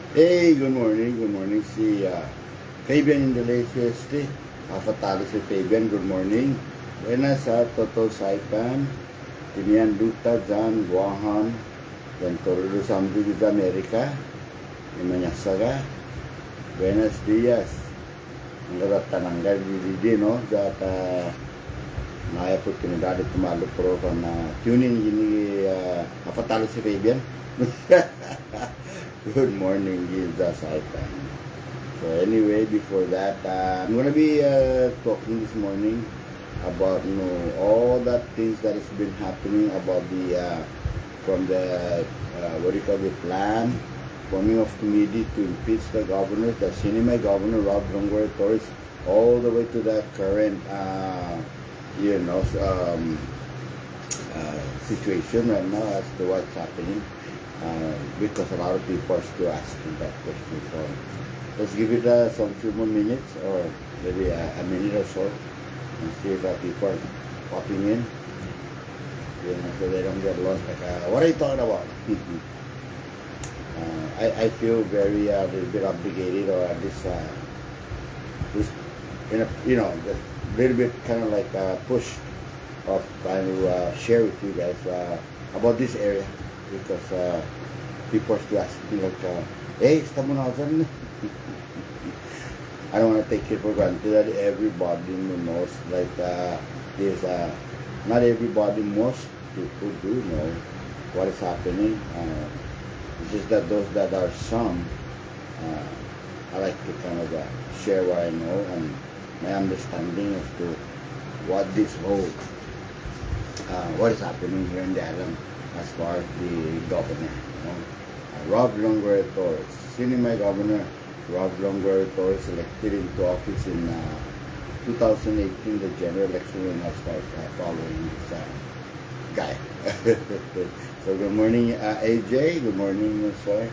Hey, good morning. Good morning. Si Fabian in the latest. Fatalo si Fabian. Good morning. Buenas sa Toto Saipan. Tinian Luta Jan Guahan. Dan Torres Samdu di Amerika. Imanyasaga. Buenos dias. Ang garat tananggal di no. Data may oportunidad tumalo pro na tuning gini Fatalo si Fabian. Good morning, Jesus Saipan. So anyway, before that, I'm gonna be talking this morning about all that things that has been happening about the from the what do you call the plan forming of committee to impeach the governor, the CNMI governor Dlg Torres, all the way to the current situation right now as to what's happening. Because a lot of people are still asking that question. So let's give it some few more minutes or maybe a minute or so and see if people are popping in. So they don't get lost. Like, what are you talking about? I feel very a little bit obligated, or at least in a little bit kind of like push of trying to share with you guys about this area. Because people are still asking like, hey, estamos na dyan. I don't want to take it for granted that everybody knows, like, there's not everybody, most people do know what is happening. It's just that those that are some, I like to kind of share what I know and my understanding as to what this whole, what is happening here in the island as far as the governor, Dlg Torres, CNMI governor Dlg Torres, elected into office in 2018, the general election, when I start following this guy. So good morning, AJ. Good morning, sir,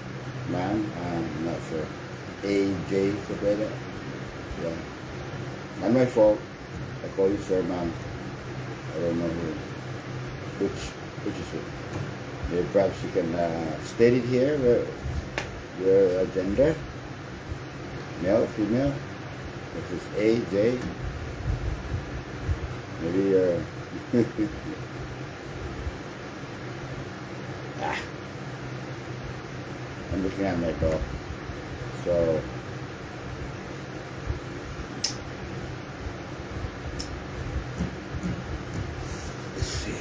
ma'am. I'm not sure. AJ, so better. Yeah. Not my fault. I call you sir, ma'am. I don't know which is it. Maybe perhaps you can state it here, your gender, male, female. This is A, J. Maybe you're I'm looking at my dog. So let's see.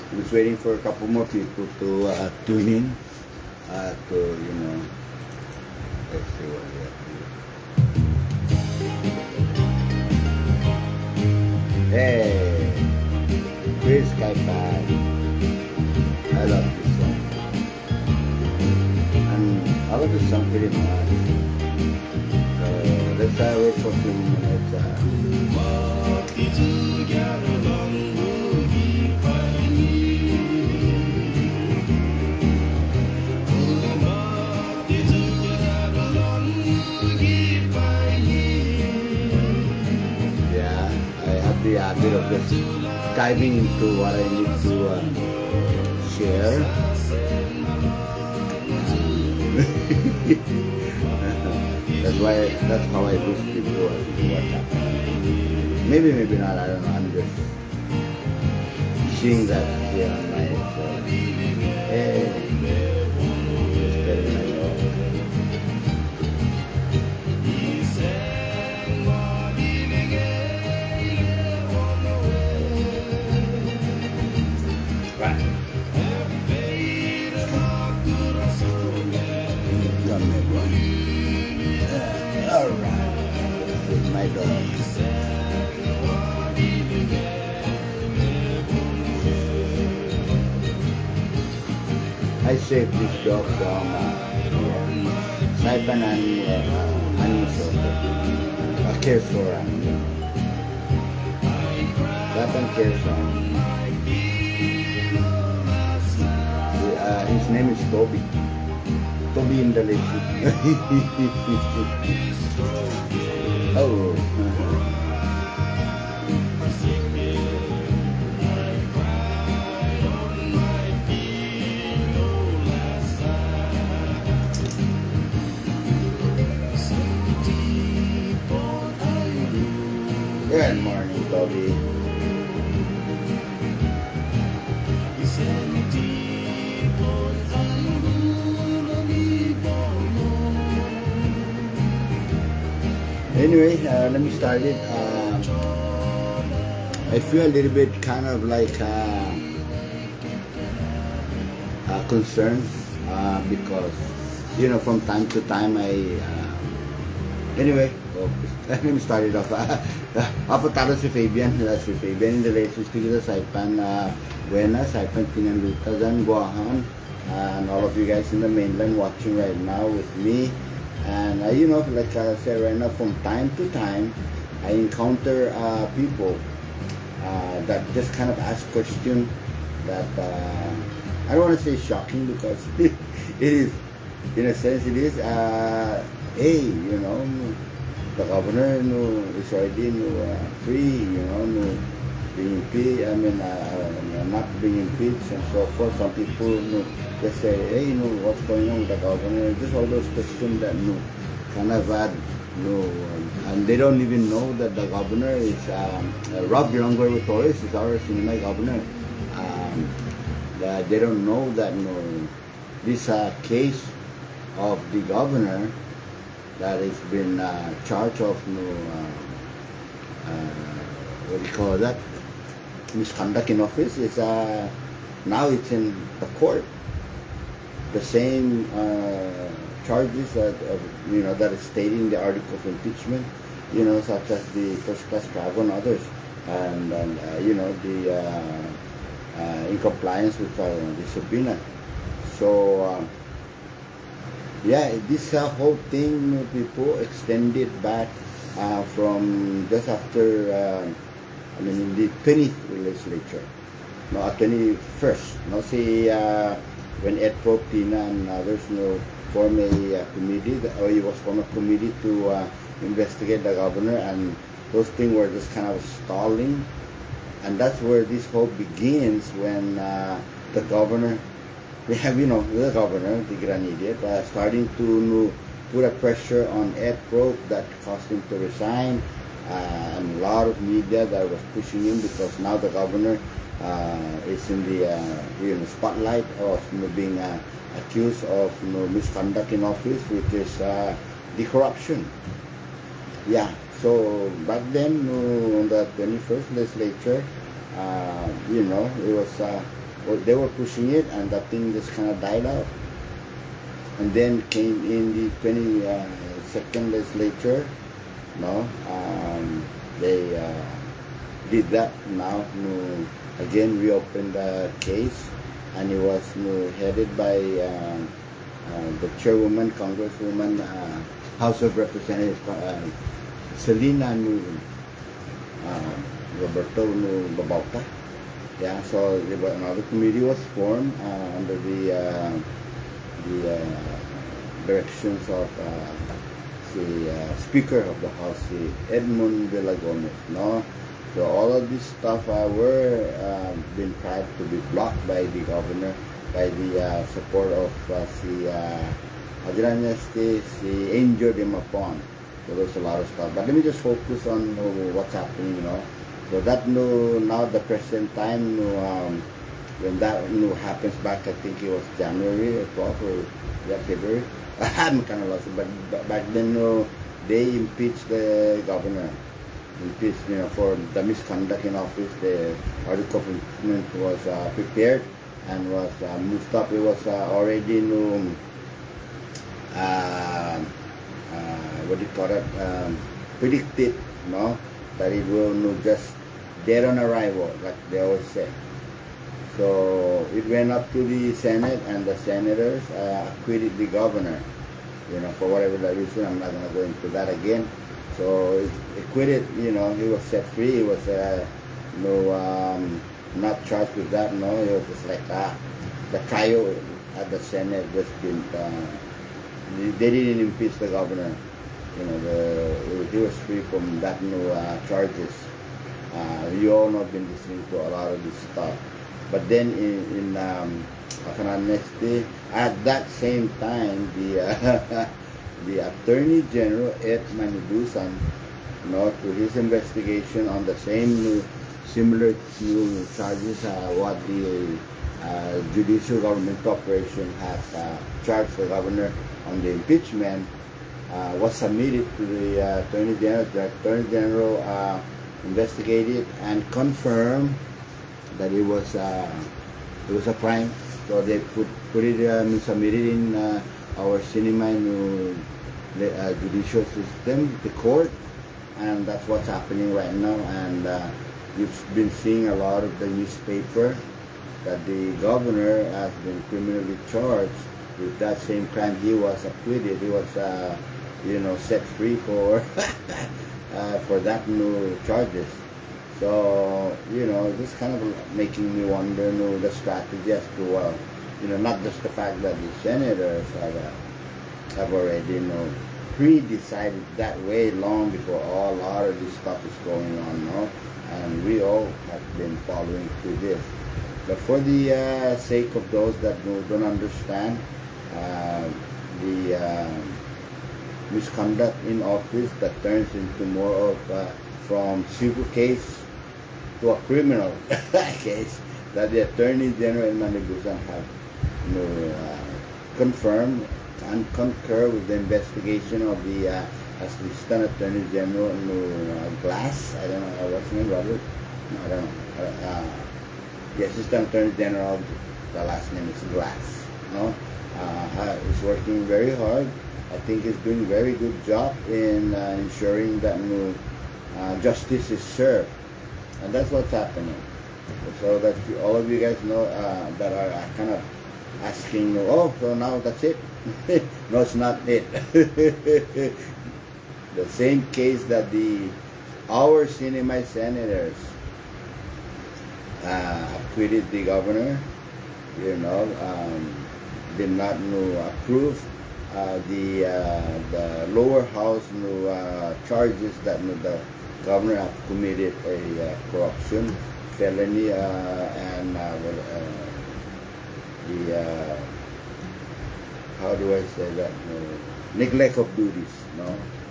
I'm just waiting for a couple more people to tune in. Let's see what we have here. Hey, Chris Kaipan. I love this song. And I love this song pretty much. So let's wait for a few minutes. A bit of this diving into what I need to share. That's how I lose people as to what's happening. Maybe not, I don't know. I'm just seeing that here on my just telling my dog. Alright, with my dog. I saved this dog from Saipan animal shelter, a care for animal. Saipan care for his name is Toby. Toby in the lake. Oh. morning, Toby. Anyway, let me start it. I feel a little bit kind of like concerned because, you know, from time to time anyway, let me start it off. Ako talo si Fabian, si Fabian in the latest speaker sa Saipan Buenas, Saipan Pinanluta, Dan Guahan, and all of you guys in the mainland watching right now with me. And you know, like I said right now, from time to time, I encounter people that just kind of ask questions that I don't want to say shocking because it is, in a sense, it is. Hey, you know, the governor is already free, you know, being impeached. I mean, not being impeached and so forth. Some people just say, hey, what's going on with the governor? Just all those questions that kind of add, and they don't even know that the governor is Dlg Torres is our CNMI governor. They don't know that this case of the governor that has been charged of what do you call that, misconduct in office is now it's in the court. The same charges that that is stating the article of impeachment, such as the first class travel and others, and the in compliance with the subpoena. So yeah, this whole thing, people extended back from just after the 20th legislature, 21st. See, when Ed Pro Pina and others form a committee, or he was formed a committee to investigate the governor, and those things were just kind of stalling. And that's where this whole begins, when the governor, we have, the governor, the grand idiot, starting to put a pressure on Ed Pro that caused him to resign, and a lot of media that was pushing him because now the governor is in the spotlight of being accused of misconduct in office, which is the corruption. Yeah. So back then, on the 21st legislature, it was they were pushing it, and that thing just kind of died out. And then came in the 22nd legislature. They did that. Now, again, reopened the case, and it was headed by the chairwoman, Congresswoman, House of Representatives. Selena Roberto Babauta. Yeah, so another committee was formed under the directions of the Speaker of the House, Edmund Villagomez. So all of this stuff were been tried to be blocked by the governor, by the support of the Angel de Mapon. So there's a lot of stuff, but let me just focus on what's happening. So that now the present time, when that happens back, I think it was January or 12th or February. I'm kind of lost, but back then they impeached the governor, for the misconduct in office. The article of impeachment was prepared and was moved up. It was already what do you call it, predicted, that it will just dead on arrival, like they always say. So it went up to the Senate, and the senators acquitted the governor, for whatever the reason. I'm not going to go into that again. So acquitted, he was set free. He was not charged with that. It was just like the trial at the Senate just didn't. They didn't impeach the governor. He was free from that charges. You all know, been listening to a lot of this stuff. But then in at that same time, the Attorney General Ed Manibusan no, to his investigation on the same similar new charges what the Judicial Government Corporation has charged the governor on the impeachment was submitted to the Attorney General. The Attorney General investigated and confirmed that it was a crime. So they put it submitted in our CNMI judicial system, the court, and that's what's happening right now. And you've been seeing a lot of the newspaper that the governor has been criminally charged with that same crime. He was acquitted. He was, set free for for that new charges. So, this kind of making me wonder, the strategy as to, not just the fact that the senators have already, pre-decided that way long before a lot of this stuff is going on, and we all have been following through this. But for the sake of those that don't understand, the misconduct in office that turns into more of from civil case to a criminal case that the Attorney General in Manibusan have confirmed and concur with the investigation of the Assistant Attorney General Glass. I don't know what's his name, Robert. No, I don't know. The Assistant Attorney General, the last name is Glass. He's working very hard. I think he's doing a very good job in ensuring that justice is served, and that's what's happening. So that all of you guys know that are kind of asking, so now that's it. No, it's not it. The same case that our CNMI senators acquitted the governor, did not approve the lower house charges that the governor have committed a corruption, felony, and how do I say that? Neglect of duties.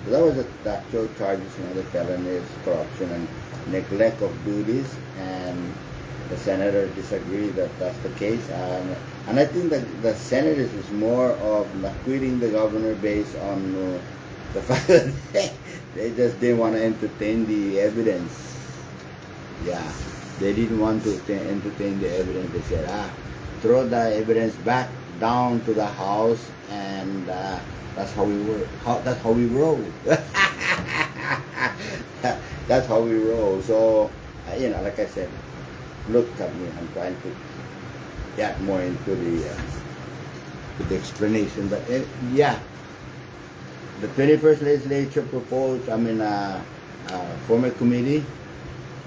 So that was the actual charges, the felonies, corruption, and neglect of duties, and the senator disagreed that that's the case, and I think that the senators is more of acquitting the governor based on the fact that they just didn't want to entertain the evidence. Yeah, they didn't want to entertain the evidence. They said, throw the evidence back down to the house, and that's how we work. That's how we roll. That's how we roll. So, like I said, look at me. I'm trying to get more into the explanation. But yeah, the 21st legislature proposed, former committee,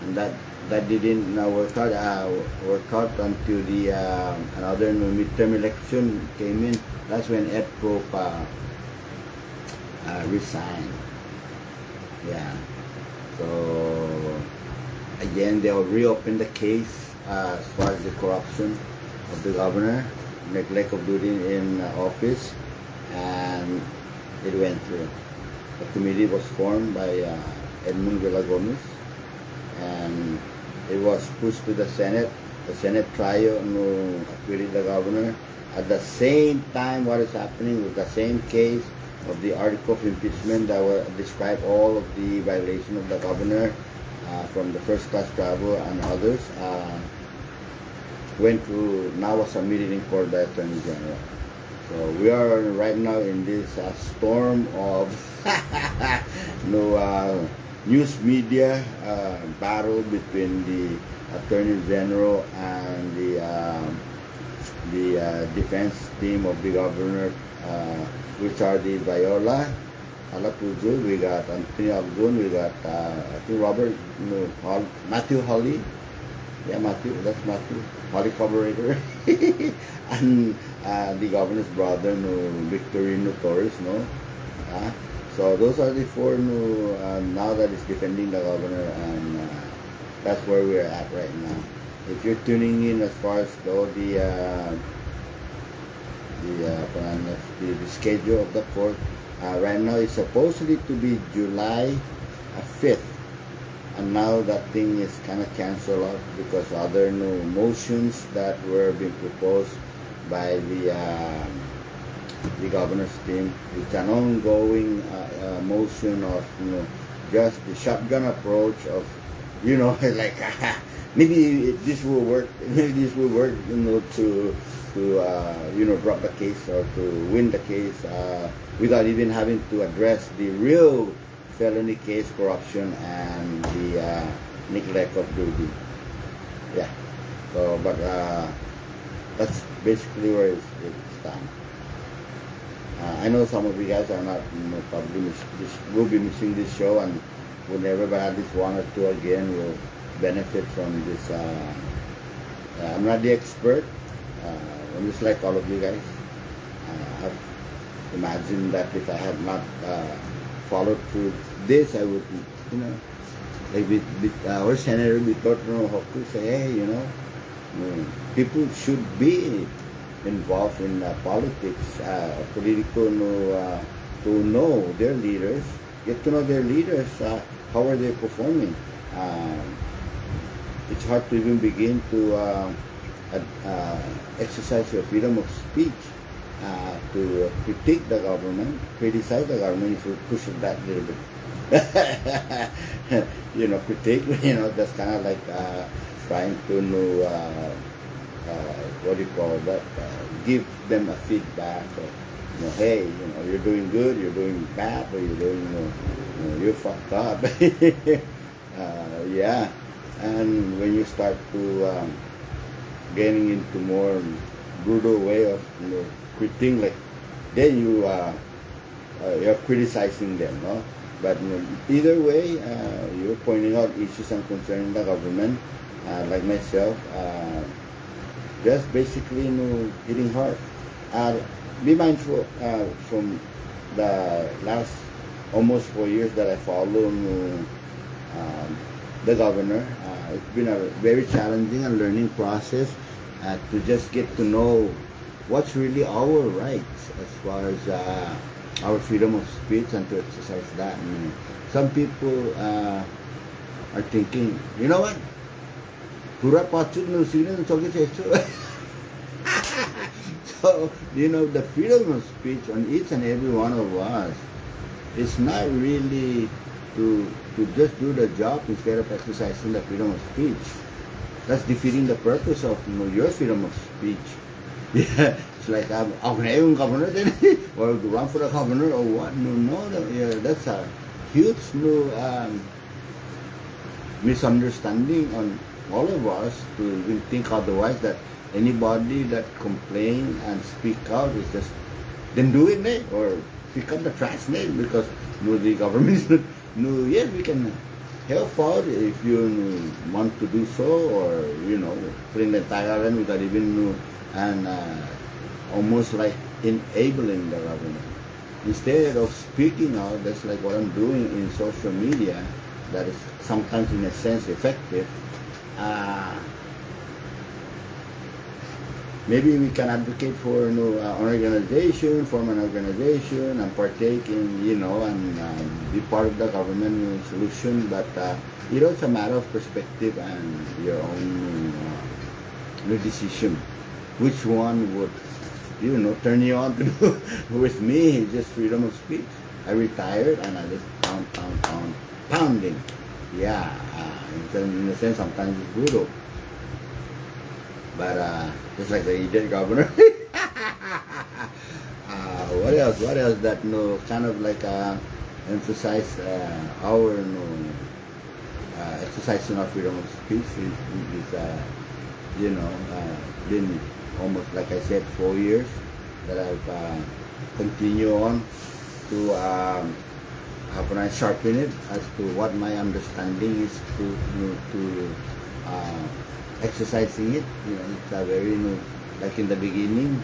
and that didn't work out until the another midterm election came in. That's when Ed Prof resigned. Yeah. So again, they'll reopen the case as far as the corruption of the governor, neglect of duty in office, and it went through. The committee was formed by Edmund Villagomez, and it was pushed to the Senate. The Senate trial acquitted the governor. At the same time, what is happening with the same case of the article of impeachment that will describe all of the violation of the governor from the first class travel and others, now was submitted in court by Attorney General. So we are right now in this storm of news media battle between the Attorney General and the defense team of the governor, which are the Viola, Alapuzul, we got Anthony Abdun, we got I think Robert, Matthew Holly. Yeah, that's Matthew Holly Collaborator. And the governor's brother, Victorino Torres, so those are the four now that is defending the governor, and that's where we're at right now. If you're tuning in as far as the schedule of the court, right now it's supposedly to be July a fifth, and now that thing is kind of canceled out because other new motions that were being proposed by the governor's team. It's an ongoing motion of just the shotgun approach of like maybe this will work. Maybe this will work. To drop the case or to win the case without even having to address the real felony case, corruption, and the neglect of duty. Yeah. So, but that's basically where it stands. I know some of you guys are not, probably will be missing this show, and will never, but at least one or two again will benefit from this. I'm not the expert. I'm just like all of you guys. I've imagined that if I had not followed through this, I would, like our senator, we thought, how to say, hey, people should be involved in politics, political, to know their leaders, get to know their leaders, how are they performing. It's hard to even begin to exercise your freedom of speech, to critique the government, criticize the government if you push it that little bit. Critique, that's kind of like trying to know, what do you call that, give them a feedback, hey, you're doing good, you're doing bad, or you're doing, you're fucked up. Yeah, and when you start to getting into more brutal way of critiquing, like then you're criticizing them, no? But either way, you're pointing out issues and concerning the government, like myself, just basically hitting hard. Be mindful from the last almost 4 years that I follow the governor. It's been a very challenging and learning process to just get to know what's really our rights as far as our freedom of speech and to exercise that. Some people are thinking, you know what? Pura patut no sino talking to. So, the freedom of speech on each and every one of us is not really to just do the job instead of exercising the freedom of speech. That's defeating the purpose of your freedom of speech. Yeah, it's like I'm a governor then, or run for the governor or what? No, yeah, that's a huge misunderstanding on all of us to even think otherwise, that anybody that complain and speak out is just then do it, or pick up the trash, because the government is not, yes, we can help out if you want to do so, or clean the entire island without even and almost like enabling the government. Instead of speaking out, that's like what I'm doing in social media, that is sometimes in a sense effective. Maybe we can advocate for an organization, form an organization, and partake in, and be part of the government solution. But it's a matter of perspective and your own decision. Which one would, turn you on to do? With me, it's just freedom of speech. I retired and I just pounding. Yeah, in a sense, sometimes it's brutal. But just like the idiot governor. What else? That kind of like emphasize our exercising our freedom of speech is been almost, like I said, 4 years that I've continued on to how can I sharpen it as to what my understanding is to exercising it. It's a very like in the beginning,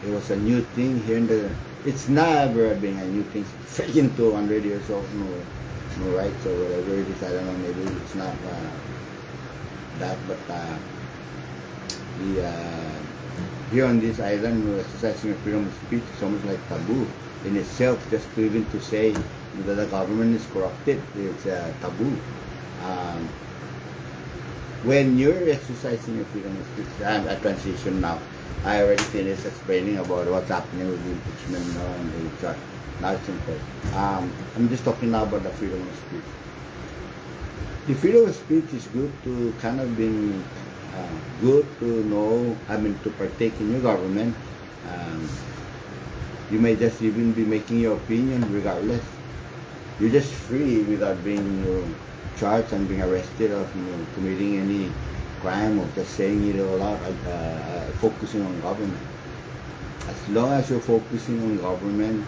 it was a new thing here in the. It's never been a new thing. Freaking 200 years old, no rights or whatever it is. I don't know. Maybe it's not that, but here on this island, exercising freedom of speech is almost like taboo in itself. Just to even to say that the government is corrupted. It's taboo. Um, when you're exercising your freedom of speech, I'm at transition now. I already finished explaining about what's happening with the impeachment now and the chart. Now it's simple. I'm just talking now about the freedom of speech. The freedom of speech is good to kind of been good to know, to partake in your government. You may just even be making your opinion regardless. You're just free without being charged and being arrested of committing any crime or just saying it all out, focusing on government. As long as you're focusing on government,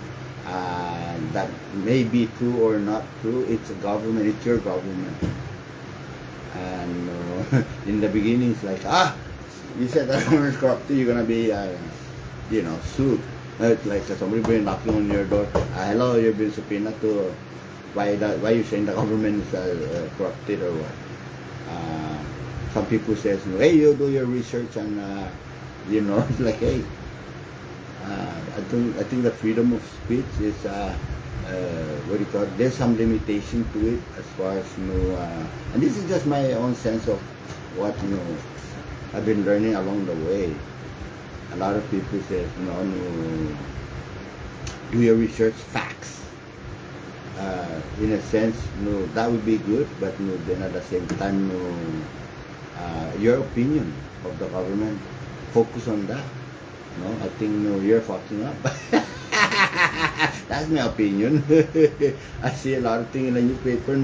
that may be true or not true, it's a government, it's your government. And in the beginning, it's like, you said that government is corrupted, you're gonna be, sued. Like somebody been knocking on your door. Hello, you've been subpoenaed to why you saying the government is corrupted or what? Some people says, hey, you do your research and it's like, hey, I think the freedom of speech is what do you call it? There's some limitation to it as far as and this is just my own sense of what I've been learning along the way. A lot of people say, do your research, facts. In a sense, that would be good, but then at the same time, your opinion of the government, focus on that. I think you're fucking up. That's my opinion. I see a lot of things in the newspaper.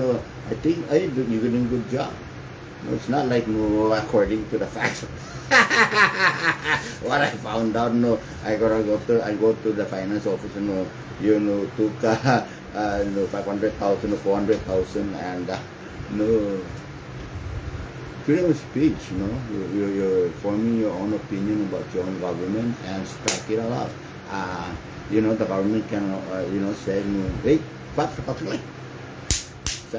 I think you're doing a good job. It's not like according to the facts. What I found out, I go to the finance office and took 500,000 or 400,000 and freedom of speech, you're forming your own opinion about your own government and strike it all out. The government can, say, wait, like, so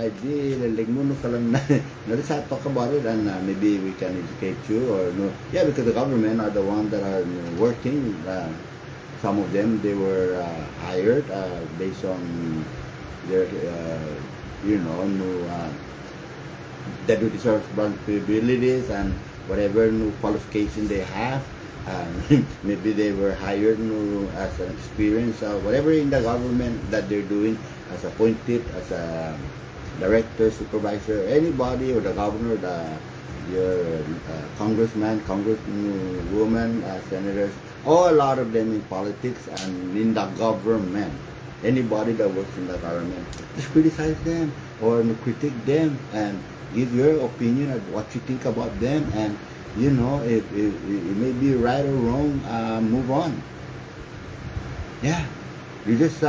let's talk about it and maybe we can educate you or because the government are the ones that are working. Some of them, they were hired based on their, the judicial responsibilities and whatever new qualification they have. Maybe they were hired as an experience or whatever in the government that they're doing, as appointed as a director, supervisor, anybody, or the governor, your congressman, congresswoman, senators, a lot of them in politics and in the government. Anybody that works in the government, just criticize them or critique them and give your opinion of what you think about them, and if it may be right or wrong, move on. Yeah, you just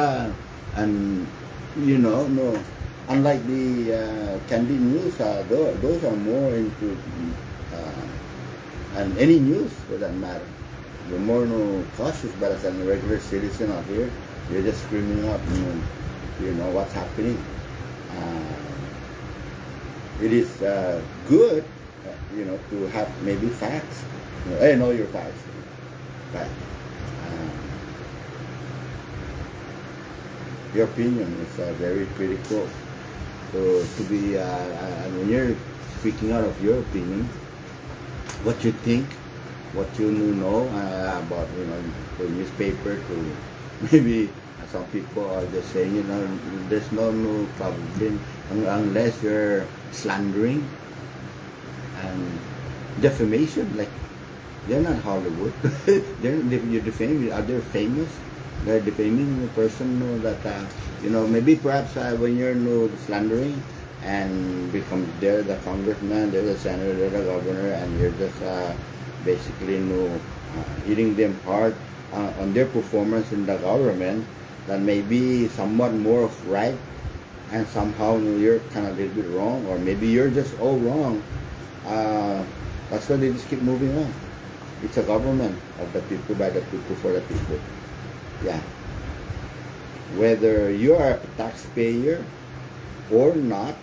unlike the candid news, those are more into and any news for that matter. You're more cautious, but as a regular citizen out here, you're just screaming up, what's happening. It is good, to have maybe facts. I know your facts, but your opinion is very critical. So to be, when you're speaking out of your opinion, what you think, what you know about, the newspaper, to maybe some people are just saying, there's no problem unless you're slandering and defamation. Like, they're not Hollywood. You're defaming. Are they famous? They're defaming the person that maybe perhaps when you're slandering and become they're the congressman, they're the senator, they're the governor, and you're just basically hitting them hard on their performance in the government, that may be somewhat more of right, and somehow you're kind of a little bit wrong, or maybe you're just all wrong. That's why they just keep moving on. It's a government of the people, by the people, for the people. Yeah. Whether you are a taxpayer or not,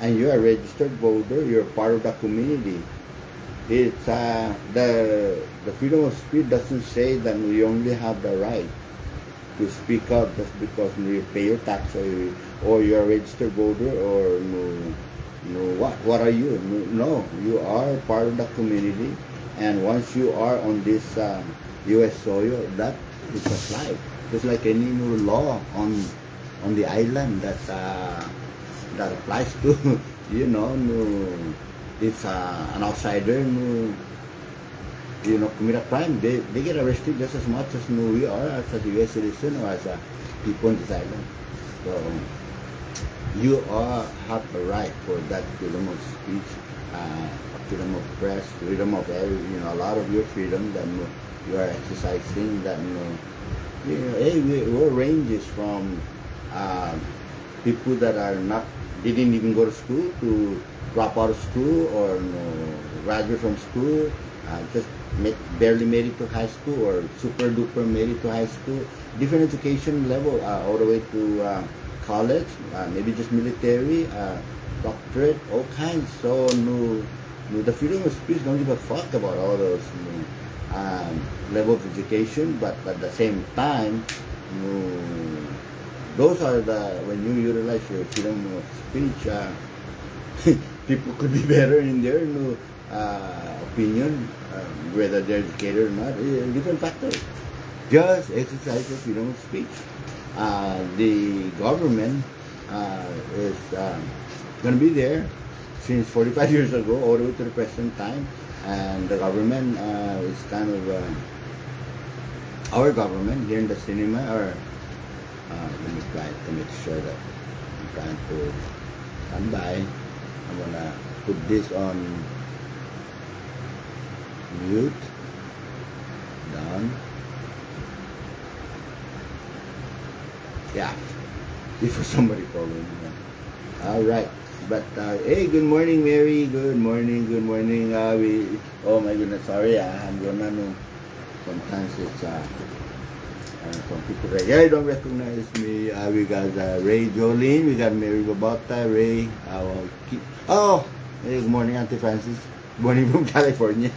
and you're a registered voter, you're part of the community. It's the freedom of speech doesn't say that we only have the right to speak out just because you pay your tax, or you're a registered voter, or no, no, what are you? No, you are part of the community, and once you are on this U.S. soil, that is applied. Just like any new law on the island that applies to no, if an outsider no, commit a crime, they get arrested just as much as no, we are as a U.S. citizen or as a people on this island. So you have a right for that freedom of speech, freedom of press, freedom of a lot of your freedom that you are exercising. That hey, our ranges from people that are not didn't even go to school to drop out of school, or graduate from school, just barely made it to high school, or super duper made it to high school, different education level, all the way to college, maybe just military, doctorate, all kinds. So the freedom of speech don't give a fuck about all those level of education, but at the same time, those are when you utilize your freedom of speech, people could be better in their opinion, whether they're educated or not, different factors. Just exercise your freedom of speech. The government is going to be there since 45 years ago, all the way to the present time, and the government is kind of our government here in the CNMI, or let me try to make sure that I'm trying to stand by. I'm gonna put this on mute, done. Yeah, before somebody calling me. All right, but hey, good morning, Mary. Good morning, good morning. Oh my goodness, sorry. I'm gonna know. Sometimes it's some people say, yeah, don't recognize me. We got Ray Jolene, we got Mary Babata, Ray. Oh, hey, good morning, Auntie Francis. Good morning from California.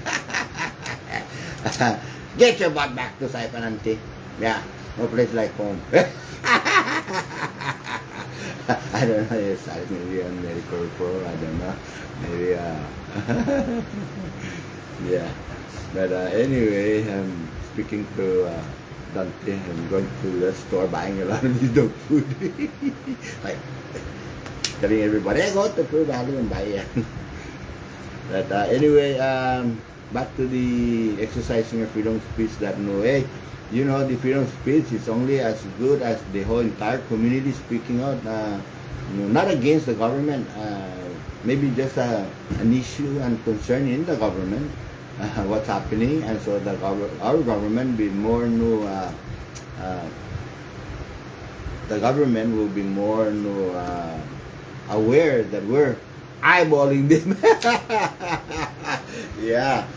Get your butt back to Saipan, Auntie. Yeah, no place like home. I don't know, yes, maybe on medical report, I don't know. Maybe, yeah. But anyway, I'm speaking to Dante. I'm going to the store buying a lot of this dog food. Like, telling everybody, I go to True Value and buy it. But anyway, back to the exercising of freedom of speech, that hey, the freedom of speech is only as good as the whole entire community speaking out, not against the government, maybe just an issue and concern in the government, what's happening, and so our government be more the government will be more aware that we're eyeballing them. Yeah.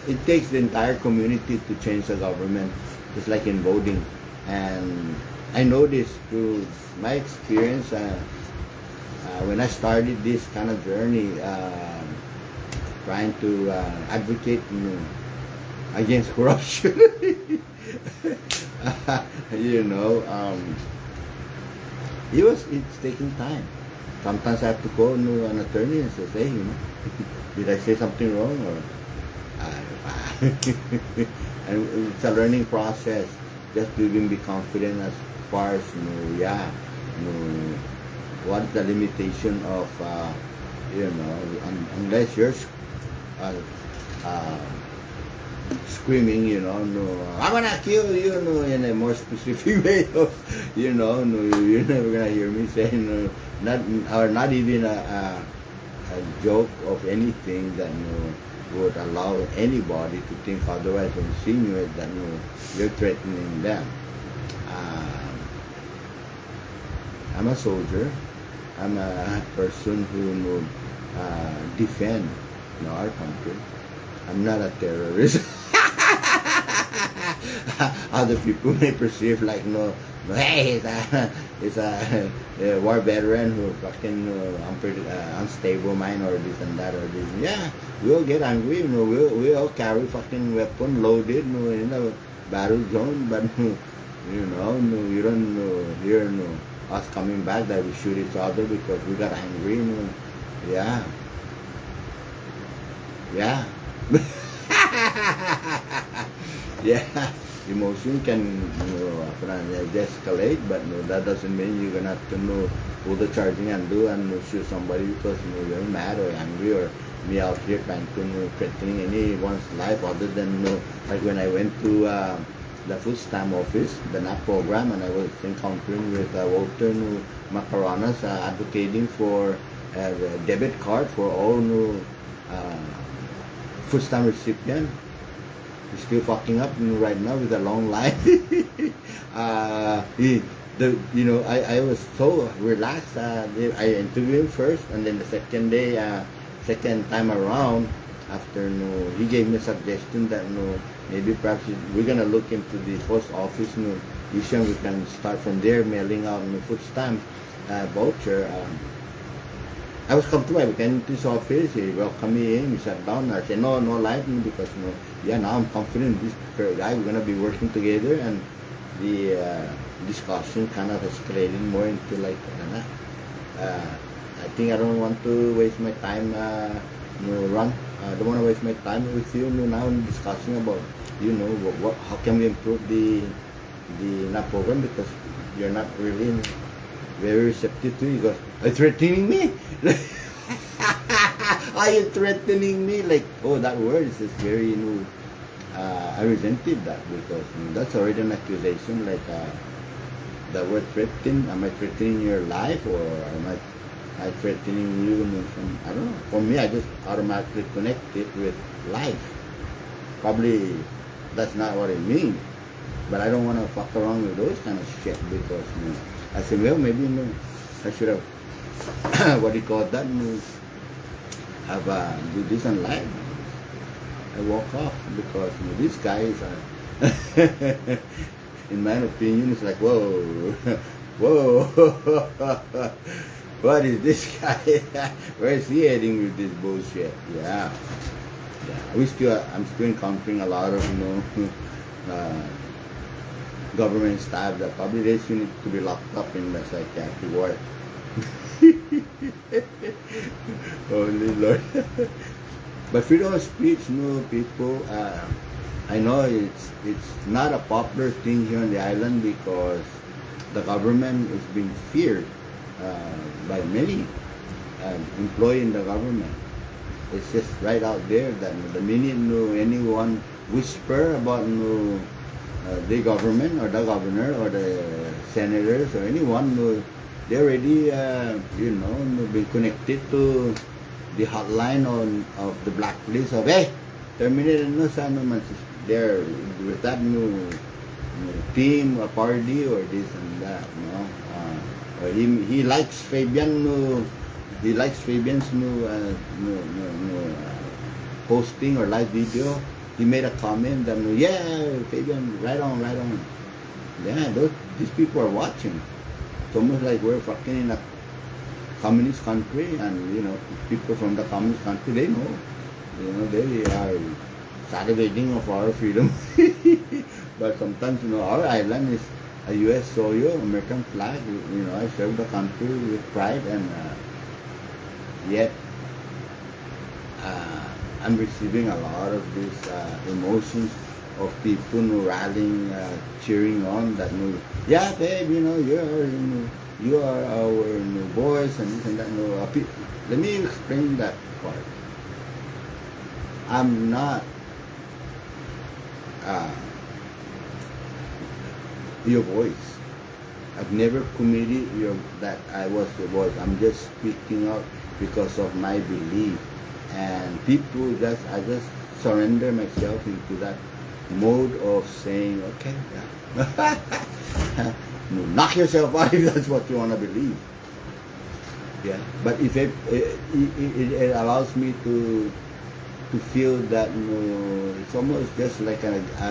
It takes the entire community to change the government, just like in voting. And I know this through my experience when I started this kind of journey, trying to advocate against corruption. It's taking time. Sometimes I have to call an attorney and say, hey, did I say something wrong? Or and it's a learning process, just to even be confident as far as what is the limitation of unless you're screaming, I'm gonna kill you, in a more specific way of, you're never gonna hear me saying not even a joke of anything that would allow anybody to think otherwise, or insinuate that you're threatening them. I'm a soldier. I'm a person who would defend our country. I'm not a terrorist. Other people may perceive like hey, it's a war veteran who fucking unstable mind, or this and that, or this. Yeah, we'll get angry. We'll carry fucking weapon loaded in the battle zone, but You know, no, you don't hear no, us coming back that we shoot each other because we got angry. No. Yeah, yeah. Yeah, emotion can escalate, but no, that doesn't mean you're gonna have to pull the charging and do and shoot somebody because you're mad or angry or me out here trying to threatening anyone's life other than like when I went to the food stamp office, the NAP program, and I was encountering with Walter Macaranas advocating for a debit card for all uh, food stamp recipients. He's still fucking up right now with a long line. I was so relaxed. I interviewed him first, and then the second day, second time around, after he gave me a suggestion that maybe perhaps we're gonna look into the post office issue. We can start from there, mailing out food stamp voucher. I was comfortable. I went into his office. He welcomed me in. He sat down. I said, no lighting because now I'm confident this guy. We're gonna be working together, and the discussion kind of escalated more into like, I think I don't want to waste my time. Ron, I don't want to waste my time with you now discussing about how can we improve the NAP program because you're not really very receptive to it. He goes, are you threatening me? Are you threatening me? Like, oh, that word is just very, I resented that because that's already an accusation. Like, the word threaten, am I threatening your life or am I threatening you? I don't know. For me, I just automatically connect it with life. Probably that's not what I mean. But I don't want to fuck around with those kind of shit because, I said, well, maybe I should have, what do you call that, have do this on live. I walk off because these guys are, in my opinion, it's like, whoa, whoa, what is this guy? Where is he heading with this bullshit? Yeah. I'm still encountering a lot of, government staff that probably they should need to be locked up in the psychiatric ward. Holy Lord. But freedom of speech, people, I know it's not a popular thing here on the island because the government is being feared by many employees in the government. It's just right out there that the minute anyone whisper about the government or the governor or the senators or anyone, they already been connected to the hotline of the blacklist of hey, terminated there with that team or party or this and that, or he likes Fabian, he likes Fabian's posting or live video. He made a comment that yeah, Fabian, right on. Yeah, these people are watching. It's almost like we're fucking in a communist country, and people from the communist country, they know, they are salivating of our freedom. But sometimes, our island is a U.S. soil, American flag. I serve the country with pride, and yet I'm receiving a lot of these emotions of people rallying, cheering on that yeah, babe, you are our voice and this and that. Let me explain that part. I'm not your voice. I've never committed that I was your voice. I'm just speaking out because of my belief. And people I just surrender myself into that mode of saying, okay, yeah. Knock yourself out if that's what you want to believe. Yeah, but if it allows me to feel that it's almost just like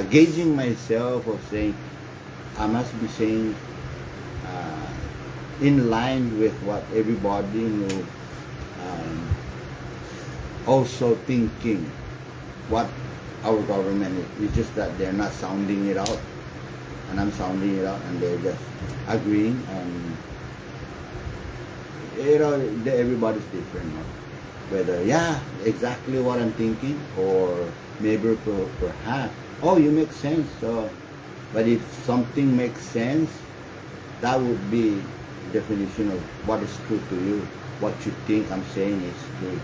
gauging myself of saying I must be saying in line with what everybody also thinking what our government is. It's just that they're not sounding it out. and I'm sounding it out, and they're just agreeing, and everybody's different, no? Whether, yeah, exactly what I'm thinking, or maybe perhaps, oh, you make sense. So, but if something makes sense, that would be definition of what is true to you. What you think I'm saying is true.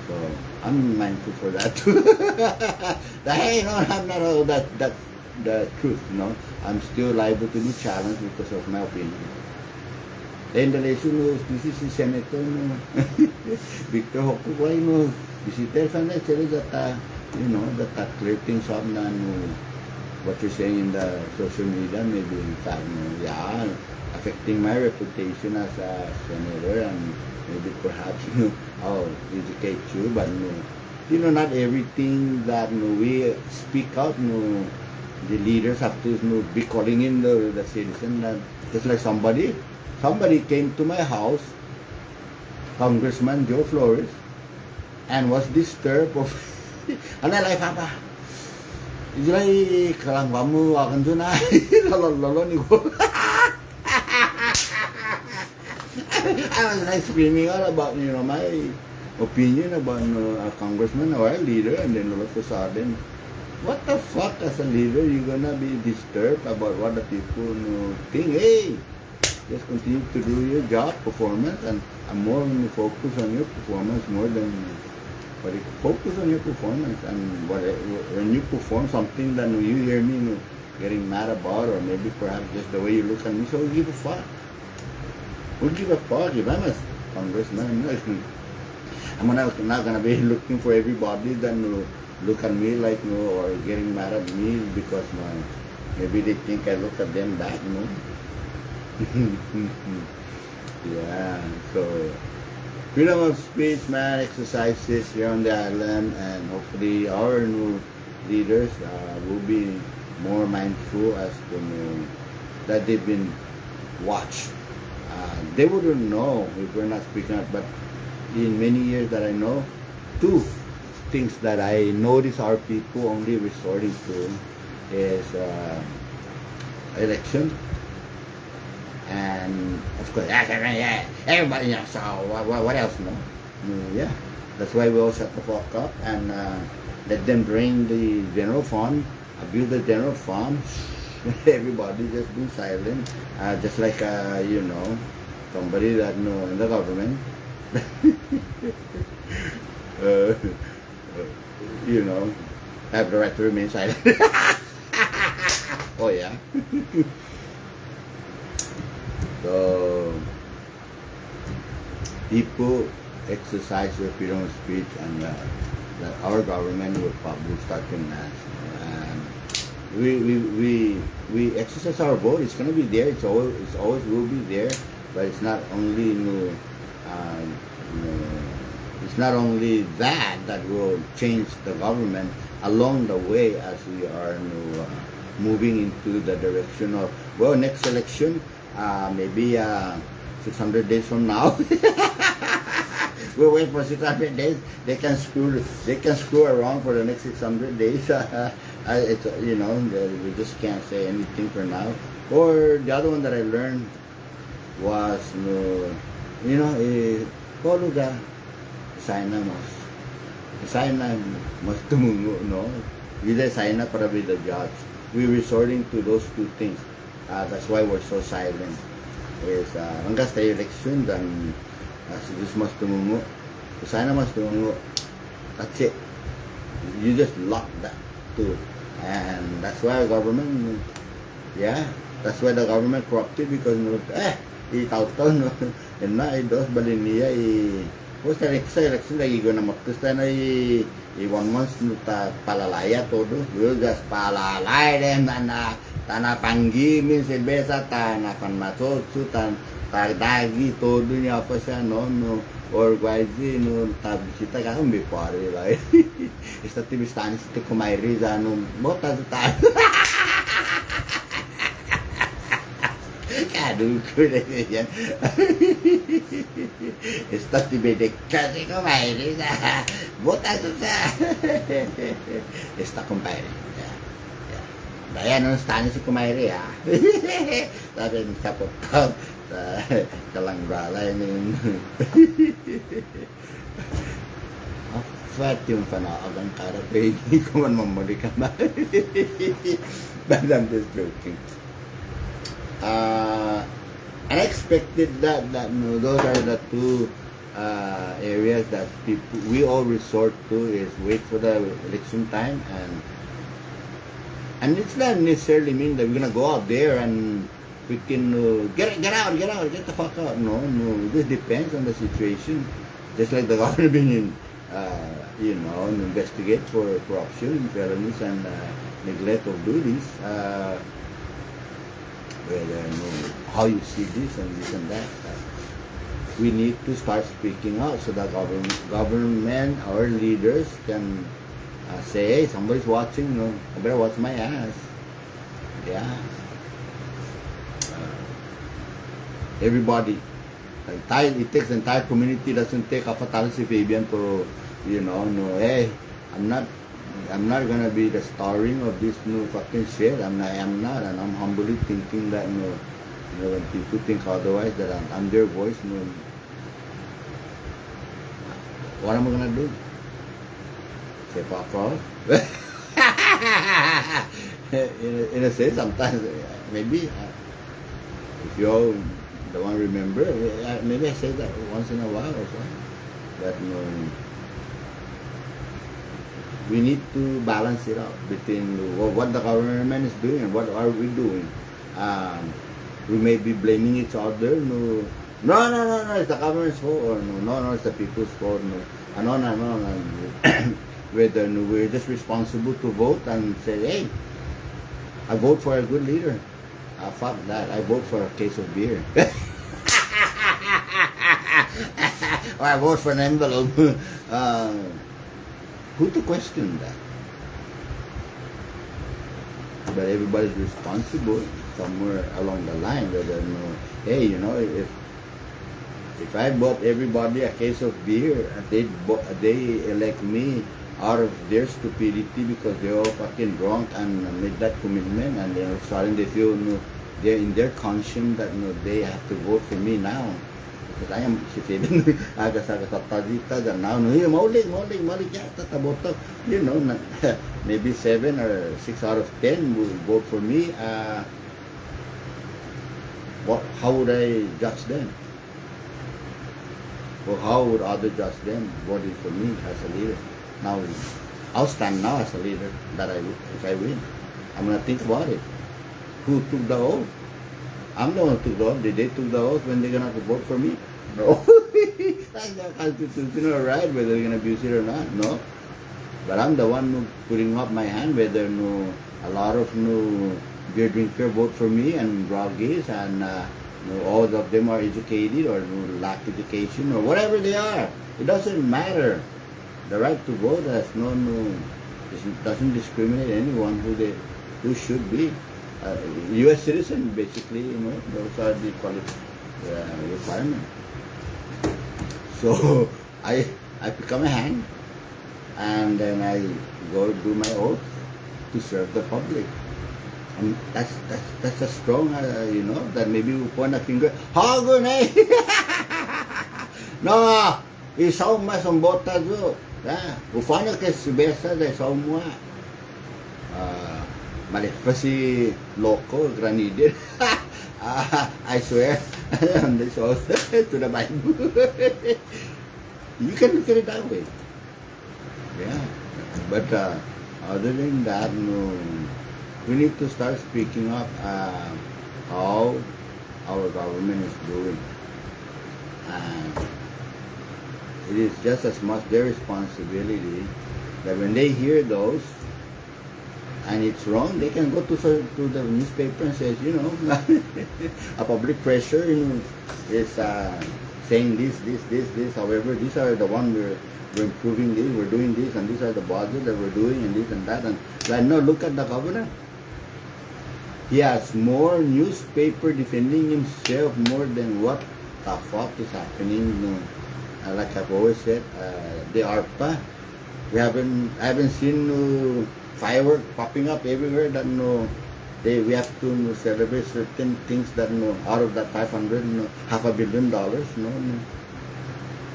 So I'm mindful for that too. Hey, no, I'm not all that's the truth, I'm still liable to be challenged because of my opinion. Then the lesson knows this is the Senator, Victor Hokuway, visitor from that says that, that clear things up na, what you're saying in the social media, maybe in fact, yeah, affecting my reputation as a senator, and maybe perhaps, I'll educate you, but, not everything that, we speak out, the leaders have to, be calling in the citizen, that just like somebody came to my house, Congressman Joe Flores, and was disturbed of, ano like, Papa, Julay, kalang kamu akan doon na, lolo ni ko. I was like screaming out about, my opinion about a congressman or a leader, and then all of a sudden, what the fuck, as a leader, you're gonna be disturbed about what the people think? Hey, just continue to do your job, performance, and I'm more going to focus on your performance more than, but focus on your performance, and when you perform something that you hear me getting mad about, or maybe perhaps just the way you look at me, so give a fuck. Who give a fuck? If I'm a congressman, I'm not gonna be looking for everybody that look at me like or getting mad at me because maybe they think I look at them back, Yeah, so freedom of speech, man, exercises here on the island, and hopefully our new leaders will be more mindful as to that they've been watched. They wouldn't know if we're not speaking up, but in many years that I know, two things that I notice our people only resorting to is election, and of course, everybody knows. So what else, Yeah, that's why we all shut the fuck up and let them drain the general fund, abuse the general fund. Everybody just be silent, just like somebody that in the government, have the right to remain silent. Oh yeah. So people exercise their freedom of speech, and that our government will probably start to mass. And we exercise our vote. It's gonna be there. It's always will be there. But it's not only it's not only that will change the government along the way as we are moving into the direction of next election, maybe 600 days from now. We'll wait for 600 days. They can screw around for the next 600 days. It's we just can't say anything for now. Or the other one that I learned was follow the sana mas tumungo, either sana para be the judge. We're resorting to those two things. That's why we're so silent. Is hanggang sa election, then si Diyos mas tumungo, sana mas tumungo. That's it. You just lock that too, and that's why our government, that's why the government corrupted, because itaw-taw, yan na, dos baliniya, sa election, lagi ko na magtusta na 1 month, palalaya todo, you just palalay them, tana panggimin, silbesa, tana panmasotsu, tagdagi, todo niya pa siya, or guayzi, tabisita ka, may pari, like, esta tibistani, ito kumayri, bota sa tayo. Aduh, yan. Está tibedek kasi kumairi na. Bota sa. Está compadre. Ayan, ang stanya si Kumairi, ha? Sabi, kapot-top. Kalanggalay na yun. Fat yung panaagang karapay. Hindi ko man mamuli ka ba? But I'm just joking. I expected that no, those are the two areas that we all resort to is wait for the election time, and it's not necessarily mean that we're gonna go out there and we can get out, get the fuck out. No, this depends on the situation. Just like the government being investigate for corruption, felonies, and neglect of duties. Whether how you see this and that. We need to start speaking out so that government, our leaders can say, hey, somebody's watching, I better watch my ass. Yeah. Everybody. It takes the entire community, doesn't take a fatality Fabian to, hey, I'm not gonna be the starring of this fucking shit. I'm not, and I'm humbly thinking that when people think otherwise, that I'm their voice. What am I gonna do? Say fuck off? in a sense, sometimes maybe if you all don't remember, maybe I say that once in a while or so. But we need to balance it out between what the government is doing and what are we doing. We may be blaming each other. No, it's the government's fault. Or no, it's the people's fault. No. Whether we're just responsible to vote and say, hey, I vote for a good leader. Fuck that. I vote for a case of beer. Or I vote for an envelope. Who to question that? But everybody's responsible somewhere along the line. Whether hey, if I bought everybody a case of beer, they elect me out of their stupidity because they're all fucking drunk and made that commitment, and then suddenly they feel they're in their conscience that they have to vote for me now. Because I am now maybe 7 or 6 out of 10 will vote for me. How would I judge them? Or how would others judge them voting for me as a leader? Now I'll stand now as a leader that if I win. I'm gonna think about it. Who took the oath? I'm the one who took the oath. Did they took the oath when they're gonna have to vote for me? No. That's not constitutional right, whether they're gonna abuse it or not. No. But I'm the one who putting up my hand whether a lot of beer drinker vote for me and groggies and all of them are educated or lack education or whatever they are. It doesn't matter. The right to vote has doesn't discriminate anyone who should be. U.S. citizen, basically, those are the requirements. So I become a hand, and then I go do my oath to serve the public. And that's a strong, that maybe we point a finger. Hagon eh! No, isaw mas ang bota do. Ufano kay subesa da isaw mo. Mali pa si Loco, Granadier. I swear on this oath to the Bible. You can look at it that way. Yeah. But other than that, we need to start speaking up how our government is doing. It is just as much their responsibility that when they hear those and it's wrong, they can go to the newspaper and says, a public pressure is saying this. However, these are the one we're improving this, we're doing this, and these are the budgets that we're doing, and this and that. And right now, look at the governor. He has more newspaper defending himself more than what the fuck is happening. Like I've always said, the ARPA, I haven't seen no firework popping up everywhere that no we have to celebrate certain things that no out of that 500 no $500 million no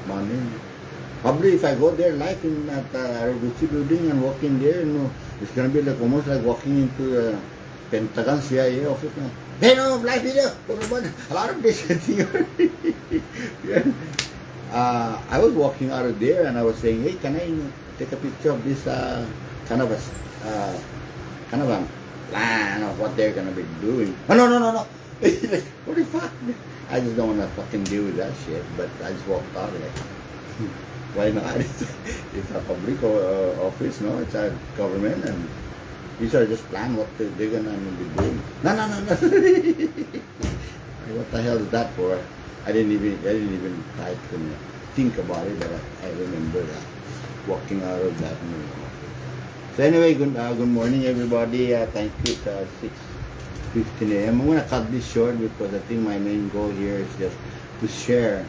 money. Probably if I go there live in that Araguchi building and walk in there, it's gonna be like almost like walking into a Pentagon CIA office. No? Hey, no, live video. A lot of this thing. Yeah. I was walking out of there and I was saying, hey, can I take a picture of this kind of a plan of what they're gonna be doing? Oh, no. Like, what the fuck? I just don't wanna fucking deal with that shit. But I just walked out like. Why not? It's a public office, no? It's a government, and these are just plan what they're gonna be doing. No. What the hell is that for? I didn't even try to think about it, but I remember walking out of that office. So anyway, good morning, everybody. Thank you. 6:15 a.m. I'm gonna cut this short because I think my main goal here is just to share.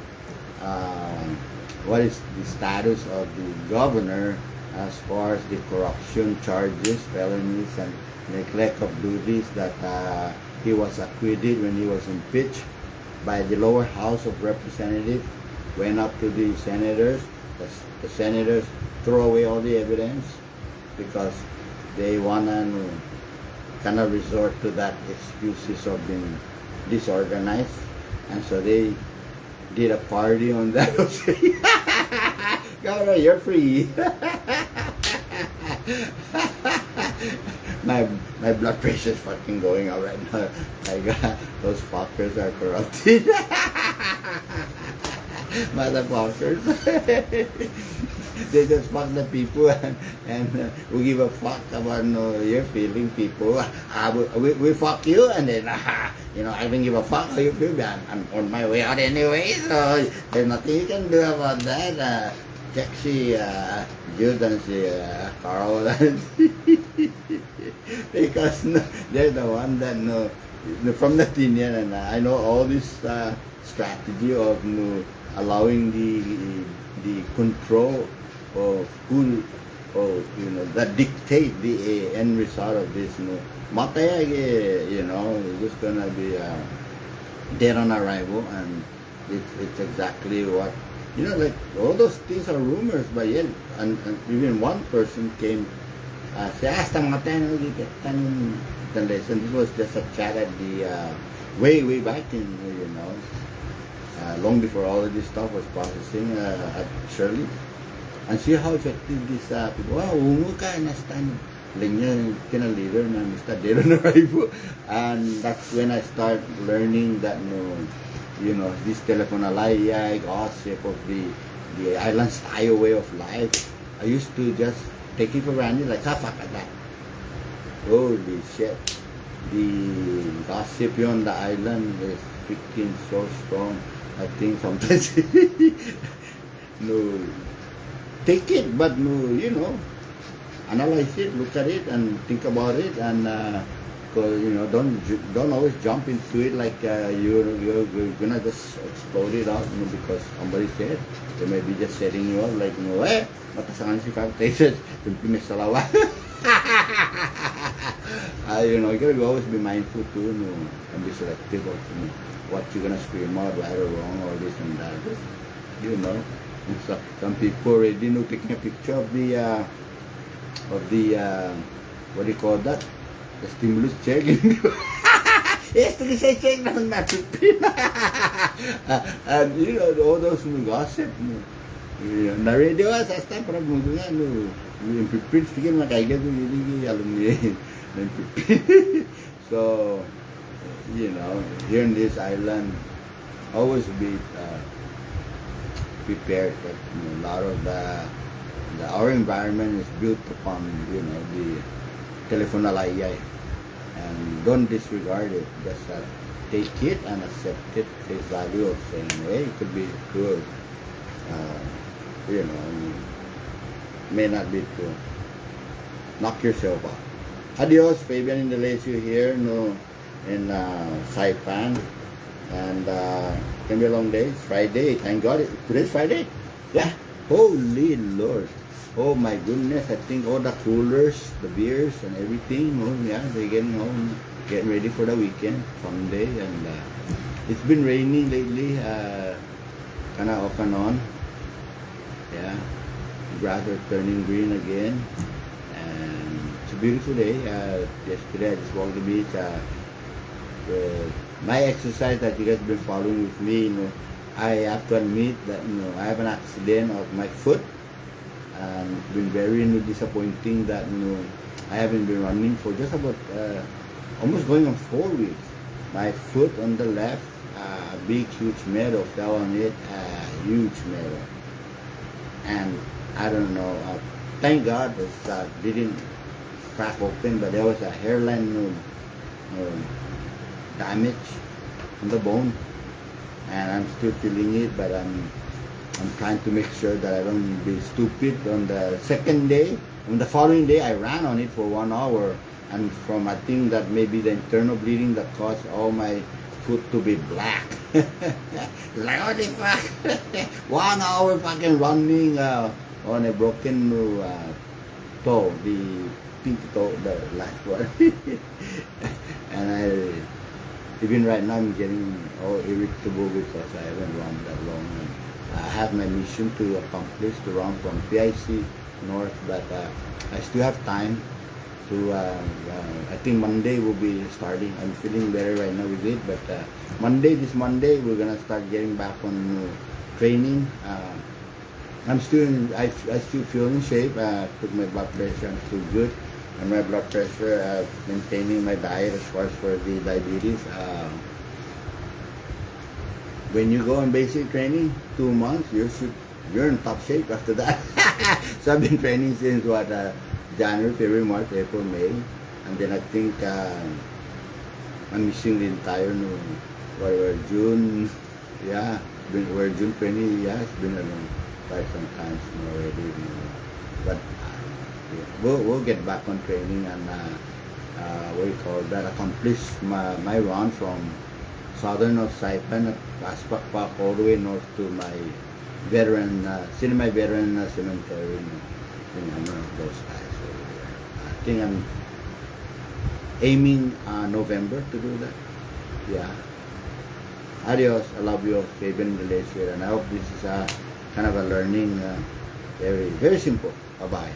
What is the status of the governor as far as the corruption charges, felonies, and neglect of duties that he was acquitted when he was impeached by the lower house of representatives, went up to the senators. The senators throw away all the evidence because they want to kind of resort to that excuses of being disorganized, and so they did a party on that. Governor, you're free. my blood pressure is fucking going up right now. Those fuckers are corrupted. Motherfuckers. They just fuck the people and we give a fuck about your feeling, people. We fuck you and then I don't give a fuck how you feel. I'm on my way out anyway, so there's nothing you can do about that. Sexy Jude and si Carl. Because they're the one that from the opinion, and I know all this strategy of allowing the control of who that dictate the end result of this mataya it's just gonna be dead on arrival, and it's exactly what like all those things are rumors, but yet and even one person came say hasta matay na lesson. This was just a chat at the way back in long before all of this stuff was processing at Shirley. And see how effective these people. Wow, ungu ka, nastan. Linya, leader na Mr. Dead on arrival. And that's when I start learning that, this telephonalaya, gossip of the island style way of life. I used to just take it for granted, like, fuck at that. Holy shit. The gossip on the island is freaking so strong. I think sometimes, take it, but analyze it, look at it, and think about it, and don't always jump into it like you're gonna just explode it out, because somebody said they may be just setting you up like matasangan si 5 places, pimpin sa lawa. You gotta always be mindful too, and be selective of what you're gonna scream out, right or wrong, or this and that. So, some people already taking a picture of the what do you call that? The stimulus check. Yes, to say check naman natin. And all those gossip. Na radio sa time para mo nga yung print sige makaiga ko yung alam niya. So, here in this island, always be prepared that a lot of our environment is built upon the telephonalaya, and don't disregard it. Just take it and accept it face value of saying, hey, it could be good. May not be true. Knock yourself out. Adios, Fabian Indalecio here, in Saipan, and it's gonna be a long day. It's Friday, thank God. Today's Friday. Yeah. Holy Lord. Oh my goodness, I think all the coolers, the beers and everything, oh yeah, they're getting ready for the weekend, Sunday, and it's been raining lately, kind of off and on, yeah, grass are turning green again, and it's a beautiful day. Yesterday I just walked the beach, my exercise that you guys have been following with me, I have to admit that, I have an accident of my foot. It's been very disappointing that I haven't been running for just about almost going on 4 weeks. My foot on the left, big huge meadow fell on it, huge meadow, and I don't know. Thank God it didn't crack open, but there was a hairline damage on the bone, and I'm still feeling it, but I'm trying to make sure that I don't be stupid. On the second day, on the following day, I ran on it for 1 hour, and from I think that maybe the internal bleeding that caused all my foot to be black. It's like, what the fuck? 1 hour fucking running on a broken toe, the pink toe, the last one. And even right now I'm getting all irritable because I haven't run that long. I have my mission to accomplish, to run from PIC North, but I still have time to, I think Monday will be starting. I'm feeling better right now with it, but this Monday, we're going to start getting back on training. I still feel in shape. Took my blood pressure, I'm still good. And my blood pressure, maintaining my diet as far as for the diabetes. When you go on basic training, 2 months, you're in top shape after that. So I've been training since January, February, March, April, May, and then I think I'm missing the entire June. Yeah, we're June 20. Yeah, it's been quite some time already. But we'll get back on training and what do you call that? Accomplish my run from southern of Saipan at Paspak Park all the way north to my veteran, CNMI veteran cemetery in honor of those guys over there. I think I'm aiming November to do that. Yeah. Adios. I love you. Fabian Malaysia, and I hope this is kind of a learning, very, very simple. Bye-bye.